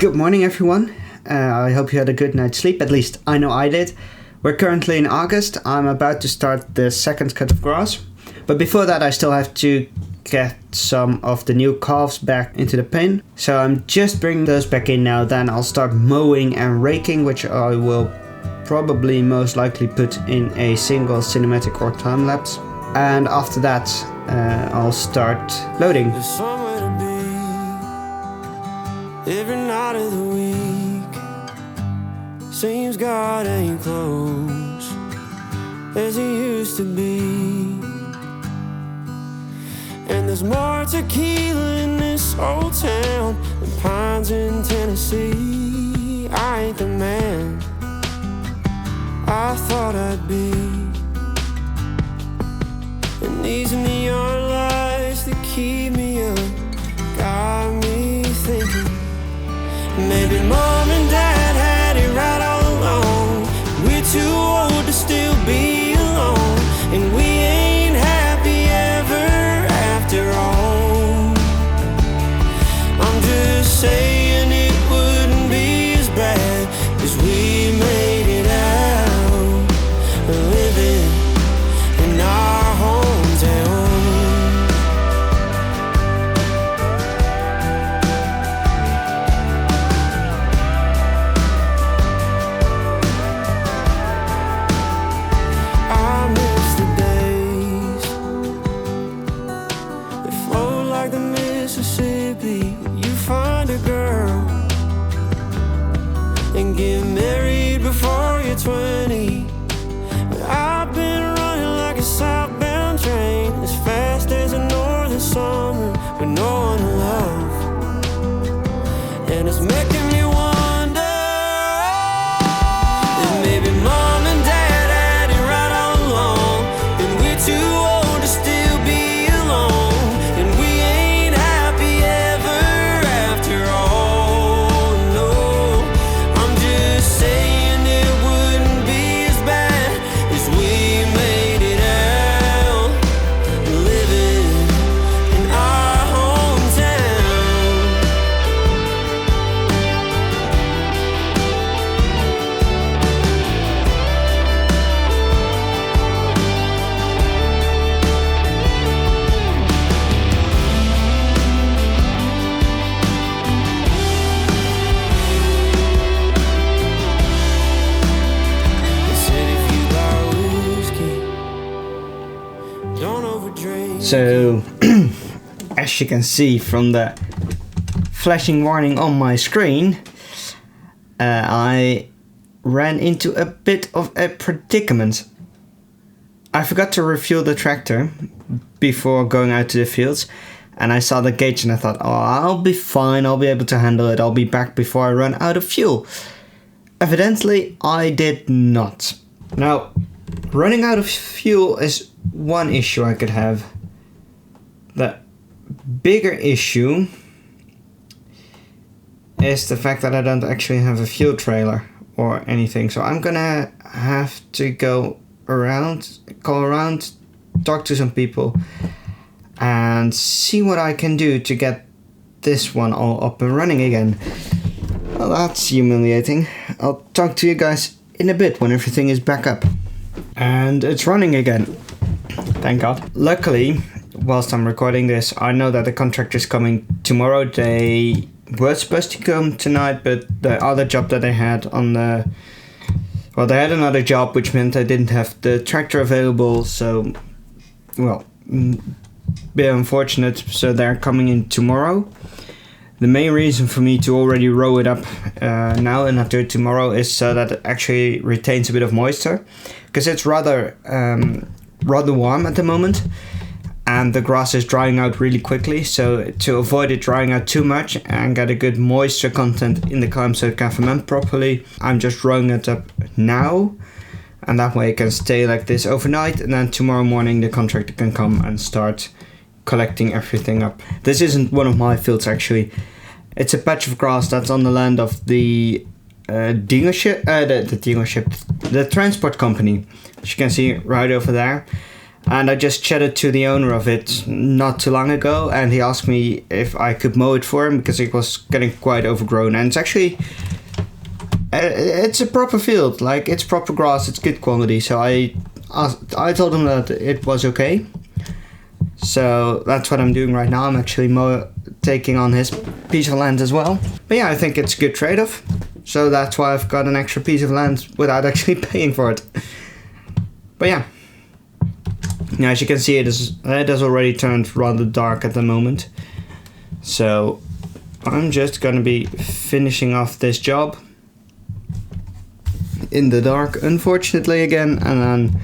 Good morning, everyone. I hope you had a good night's sleep. At least I know I did. We're currently in August. I'm about to start the second cut of grass. But before that, I still have to get some of the new calves back into the pen. So I'm just bringing those back in now. Then I'll start mowing and raking, which I will probably most likely put in a single cinematic or time lapse. And after that, I'll start loading. There's somewhere to be every night of the week. Seems God ain't close as he used to be. And there's more tequila in this old town than pines in Tennessee. I ain't the man I thought I'd be. And these neon lights that keep me up got me thinking, maybe mom and dad had it right all along. We're too old to still be alone, and we ain't happy ever after all. I'm just saying it wouldn't be as bad as we made it out, living in our hometown. I miss the days that flow like the Mississippi. You find a girl and get married before you're 20. But I've been running like a southbound train, as fast as a northern summer with no one to love. And it's making me wonder if maybe mom and dad had it right all along, and we're too old to still be alone, and we ain't happy ever after all. No, I'm just saying it wouldn't be as bad as we made it out, living in our hometown. They said if you buy whiskey, don't overdrink. So, as you can see from the flashing warning on my screen, I ran into a bit of a predicament. I forgot to refuel the tractor before going out to the fields, and I saw the gauge and I thought, oh, I'll be fine, I'll be able to handle it, I'll be back before I run out of fuel. Evidently, I did not. Now, running out of fuel is one issue I could have. The bigger issue is the fact that I don't actually have a fuel trailer or anything. So I'm gonna have to go around, call around, talk to some people, and see what I can do to get this one all up and running again. Well, that's humiliating. I'll talk to you guys in a bit when everything is back up. And it's running again. Thank God. Luckily, whilst I'm recording this, I know that the contractor is coming tomorrow. They were supposed to come tonight, but the other job that they had on the... Well, they had another job, which meant I didn't have the tractor available, so... Well, bit unfortunate, so they're coming in tomorrow. The main reason for me to already row it up now and not do it tomorrow is so that it actually retains a bit of moisture, because it's rather warm at the moment and the grass is drying out really quickly. So to avoid it drying out too much and get a good moisture content in the climb so it can ferment properly, I'm just rowing it up now, and that way it can stay like this overnight, and then tomorrow morning the contractor can come and start collecting everything up. This isn't one of my fields actually. It's a patch of grass that's on the land of the dealership, the transport company, which you can see right over there. And I just chatted to the owner of it not too long ago, and he asked me if I could mow it for him because it was getting quite overgrown. And it's actually, it's a proper field, like it's proper grass, it's good quality. So I told him that it was okay. So that's what I'm doing right now. I'm actually taking on his piece of land as well. But yeah, I think it's a good trade-off. So that's why I've got an extra piece of land without actually paying for it. But yeah. Now, as you can see, it has already turned rather dark at the moment. So I'm just gonna be finishing off this job in the dark, unfortunately, again, and then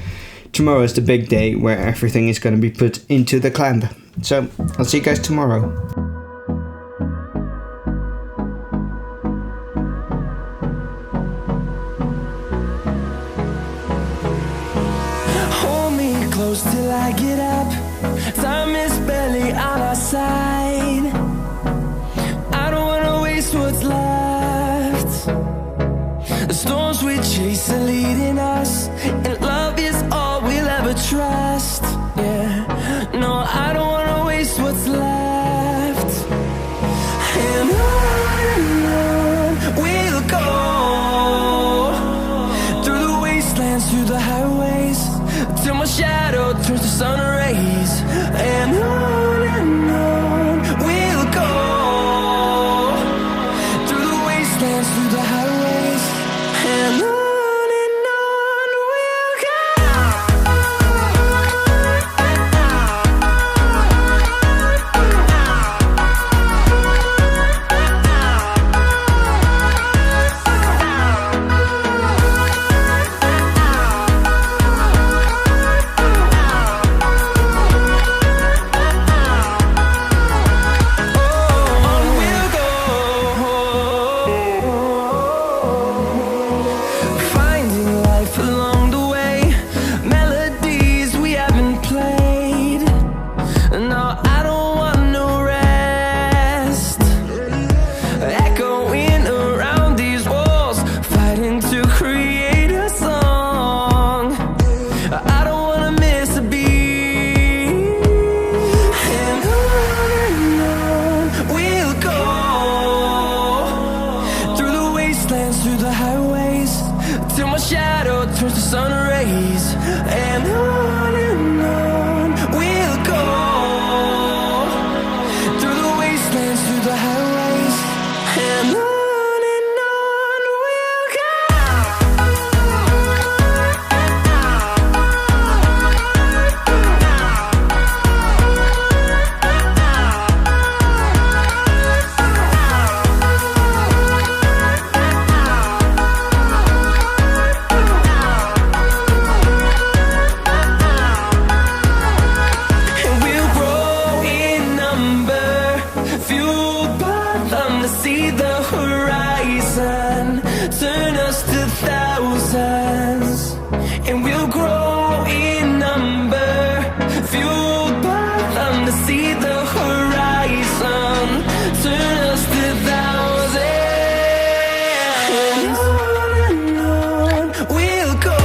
tomorrow is the big day where everything is gonna be put into the clamp. So I'll see you guys tomorrow. Till I get up, time is barely on our side. I don't wanna waste what's left. The storms we chase are leading us, and love is all we'll ever trust. Yeah, no, I don't wanna waste what's left. And on we'll go, through the wastelands, through the highways, till my shadow turns to sun rays. And on we'll go, through the wastelands, through the highways, and on we'll go. Till my shadow turns to sun rays. And on we'll go, through the wastelands, through the highways, and on we'll go. See the horizon, turn us to thousands, and we'll grow in number, fueled by them to see the horizon, turn us to thousands, and on we'll go,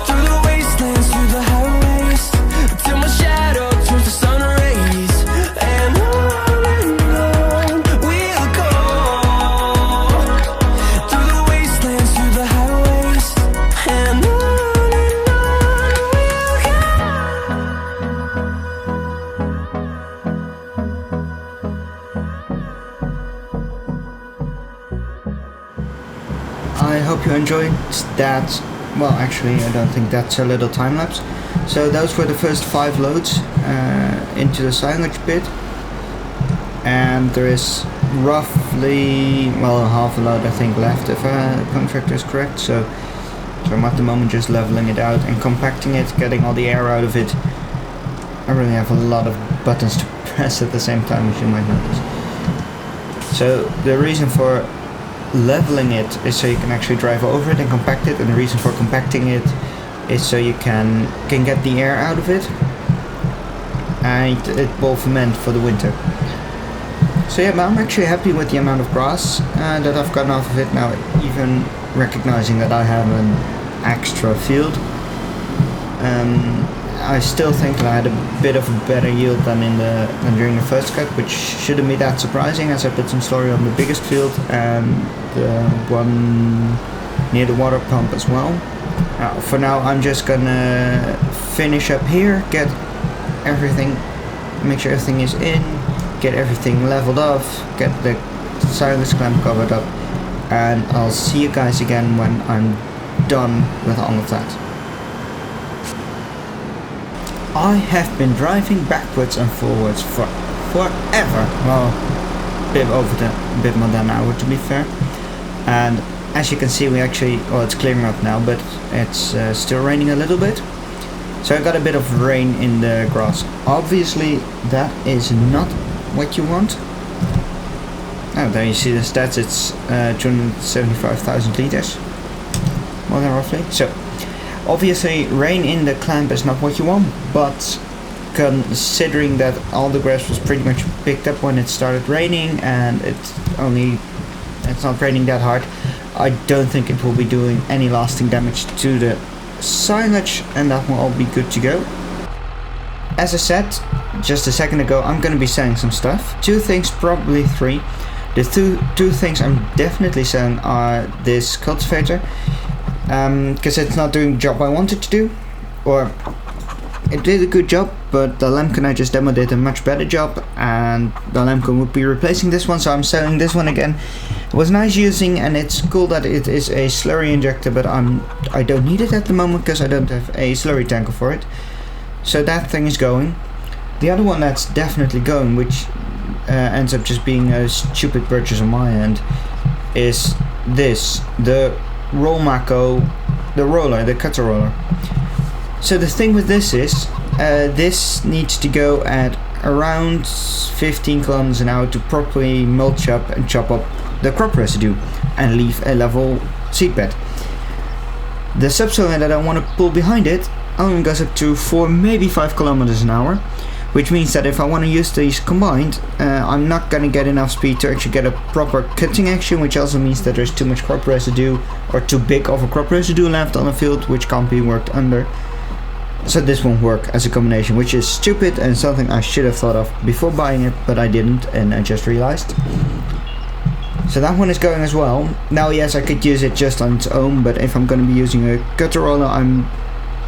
through the wastelands, through the highways, till my shadow turns to sun rays, and I hope you enjoyed that. Well, actually, I don't think that's a little time lapse. So those were the first 5 loads into the silage pit, and there is roughly, well, half a load I think left if the contractor is correct. So I'm at the moment just leveling it out and compacting it, getting all the air out of it. I really have a lot of buttons to press at the same time, as you might notice. So the reason for leveling it is so you can actually drive over it and compact it, and the reason for compacting it is so you can get the air out of it and it will ferment for the winter. So yeah, but I'm actually happy with the amount of grass that I've gotten off of it now, even recognizing that I have an extra field. I still think that I had a bit of a better yield than during the first cut, which shouldn't be that surprising, as I put some slurry on the biggest field and the one near the water pump as well. For now, I'm just gonna finish up here, get everything, make sure everything is in, get everything leveled off, get the silage clamp covered up, and I'll see you guys again when I'm done with all of that. I have been driving backwards and forwards for forever. Well, a bit more than an hour to be fair. And as you can see, it's clearing up now, but it's still raining a little bit. So I got a bit of rain in the grass. Obviously, that is not what you want. Oh, there you see the stats. It's 275,000 liters, more than roughly. So. Obviously, rain in the clamp is not what you want, but considering that all the grass was pretty much picked up when it started raining, and it's not raining that hard, I don't think it will be doing any lasting damage to the silage, and that will all be good to go. As I said just a second ago, I'm going to be selling some stuff. 2 things, probably 3. The two things I'm definitely selling are this cultivator, because it's not doing the job I wanted to do, or it did a good job, but the Lemken I just demoed did a much better job, and the Lemken would be replacing this one, so I'm selling this one again. It was nice using, and it's cool that it is a slurry injector, but I don't need it at the moment because I don't have a slurry tanker for it. So that thing is going. The other one that's definitely going, which ends up just being a stupid purchase on my end, is this, the Rollmaco, the cutter roller. So the thing with this is, this needs to go at around 15 kilometers an hour to properly mulch up and chop up the crop residue and leave a level seedbed. The subsoil that I want to pull behind it only goes up to 4, maybe 5 kilometers an hour, which means that if I want to use these combined, I'm not going to get enough speed to actually get a proper cutting action, which also means that there's too much crop residue, or too big of a crop residue left on the field, which can't be worked under. So this won't work as a combination, which is stupid and something I should have thought of before buying it, but I didn't, and I just realized. So that one is going as well. Now yes, I could use it just on its own, but if I'm going to be using a cutter roller, I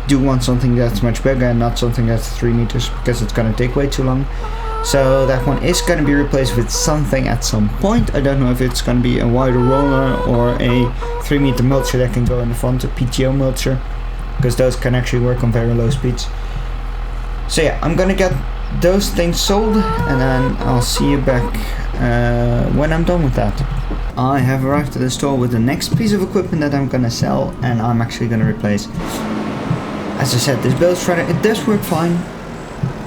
do want something that's much bigger and not something that's 3 meters, because it's going to take way too long. So that one is going to be replaced with something at some point. I don't know if it's going to be a wider roller or a 3 meter mulcher that can go in the front, a PTO mulcher, because those can actually work on very low speeds. So yeah, I'm going to get those things sold, and then I'll see you back when I'm done with that. I have arrived at the store with the next piece of equipment that I'm going to sell, and I'm actually going to replace. As I said, this build shredder, it does work fine,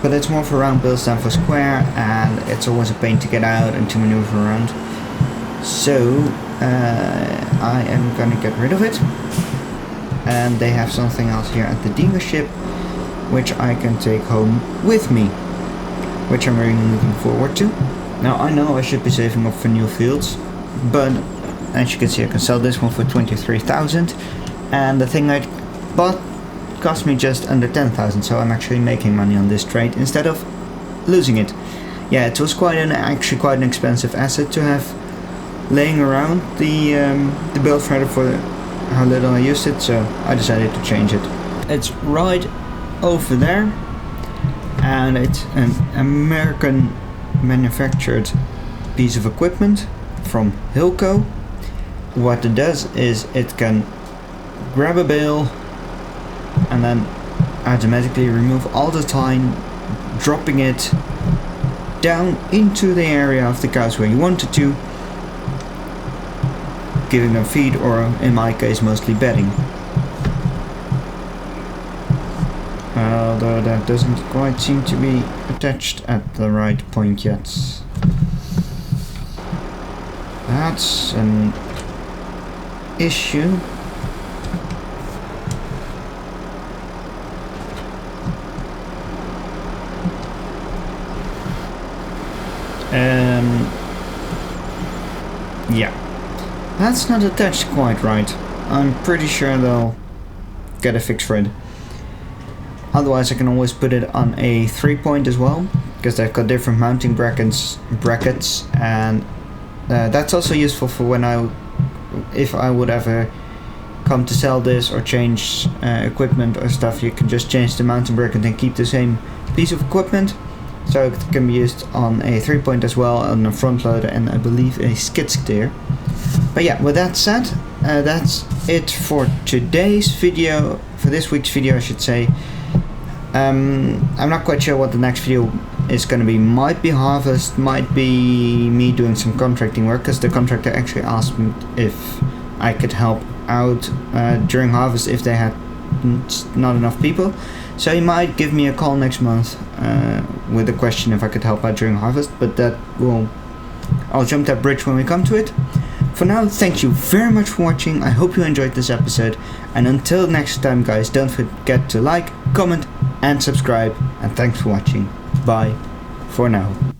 but it's more for round builds than for square, and it's always a pain to get out and to maneuver around. So I am gonna get rid of it, and they have something else here at the dealership which I can take home with me, which I'm really looking forward to. Now I know I should be saving up for new fields, but as you can see I can sell this one for 23,000, and the thing I bought cost me just under 10,000, so I'm actually making money on this trade instead of losing it. Yeah, it was actually quite an expensive asset to have laying around, the build shredder, for how little I used it, so I decided to change it. It's right over there, and it's an American manufactured piece of equipment from Hilco. What it does is it can grab a bale and then automatically remove all the tine, dropping it down into the area of the cows where you want it to, giving them feed, or in my case mostly bedding. Although that doesn't quite seem to be attached at the right point yet. That's an issue. Yeah, that's not attached quite right. I'm pretty sure they'll get a fix for it. Otherwise I can always put it on a 3-point as well, because they've got different mounting brackets, and that's also useful for if I would ever come to sell this or change equipment or stuff. You can just change the mounting bracket and keep the same piece of equipment. So it can be used on a 3-point as well, on a front loader, and I believe a skid steer. But yeah, with that said, that's it for today's video, for this week's video I should say. I'm not quite sure what the next video is going to be. Might be harvest, might be me doing some contracting work, because the contractor actually asked me if I could help out during harvest if they had not enough people. So he might give me a call next month with a question if I could help out during harvest, but I'll jump that bridge when we come to it. For now, thank you very much for watching. I hope you enjoyed this episode, and until next time guys, don't forget to like, comment and subscribe, and thanks for watching. Bye for now.